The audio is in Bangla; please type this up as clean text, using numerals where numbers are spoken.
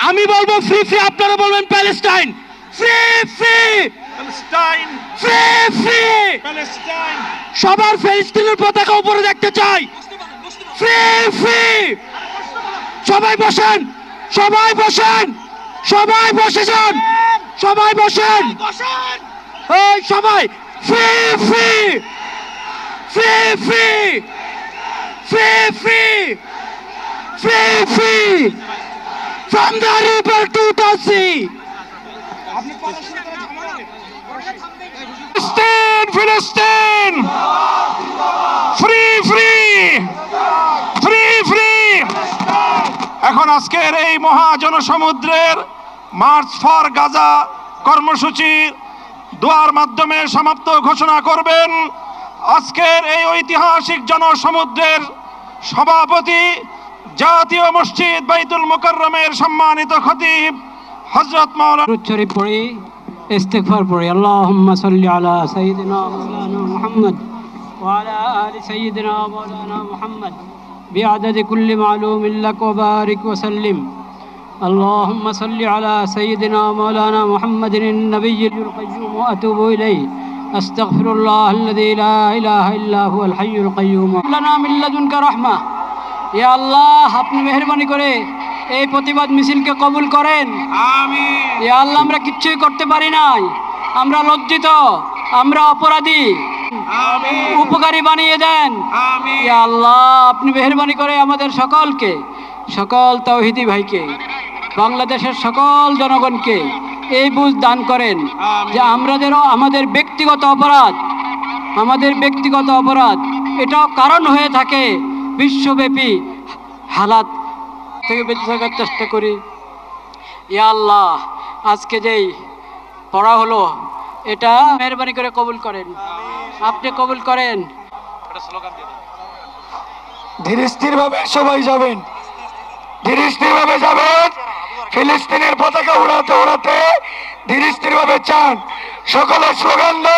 আমি বলবো ফ্রি ফ্রি, আপনারা বলবেন Palestine. Free free Palestine, free free, Palestine. সবার ফিলিস্তিনের পতাকা উপরে দেখতে চাই। Free free. সবাই বসেন, সবাই বসেন, সবাই বসে যান, সবাই বসেন, এই সবাই। Free free free free free free free free from the river to the sea. ফিলিস্তিন, ফ্রি ফ্রি ফ্রি ফ্রি। এখন আজকের এই মহাজনসমুদ্রের মার্চ ফর গাজা কর্মসূচি দোয়ার মাধ্যমে সমাপ্ত ঘোষণা করবেন আজকের এই ঐতিহাসিক জনসমুদ্রের সভাপতি, জাতীয় মসজিদ বাইতুল মুকাররমের সম্মানিত খতিব হযরত মাওলানা। শরীফ পড়ি, ইস্তিগফার পড়ি। আল্লাহুম্মা সাল্লি আলা সাইয়্যিদিনা মাওলানা মুহাম্মদ ওয়া আলা আলি সাইয়্যিদিনা মাওলানা মুহাম্মদ বিআদাদি কুল্লি মালুমিন লাক ওয়া বারিক ওয়া সাল্লিম। আল্লাহুম্মা সাল্লি আলা সাইয়্যিদিনা মাওলানা মুহাম্মাদিন নাবিয়্যিল কাইয়্যুম ওয়া আতুবু ইলাইহি। আস্তাগফিরুল্লাহাল্লাযী লা ইলাহা ইল্লা হুয়াল হাইয়্যুল কাইয়্যুম। লানা মিন লাদুনকা রাহমা। ইয়া আল্লাহ, আপনি মেহেরবানি করে এই প্রতিবাদ মিছিলকে কবুল করেন। আমিন। ইয়া আল্লাহ, আমরা কিচ্ছুই করতে পারি নাই, আমরা লজ্জিত, আমরা অপরাধী, আমিন। উপকারী বানিয়ে দেন। আমিন। ইয়া আল্লাহ, আপনি মেহেরবানি করে আমাদের সকলকে, সকল তাওহীদি ভাইকে, বাংলাদেশের সকল জনগণকে এই বুঝ দান করেন যে আমাদের ব্যক্তিগত অপরাধ এটাও কারণ হয়ে থাকে বিশ্বব্যাপী হালাত থেকে বেঁচে থাকার চেষ্টা করি। ইয়া আল্লাহ, আজকে যেই পড়া হলো এটা মেহরবানি করে কবুল করেন, আপনি কবুল করেন। ধীর স্থির ভাবে সবাই যাবেন, ধীর স্থির ভাবে যাবেন। ফিলিস্তিনের পতাকা উড়াতে উড়াতে ধীর স্থির ভাবে চান, সকলে স্লোগান দেন।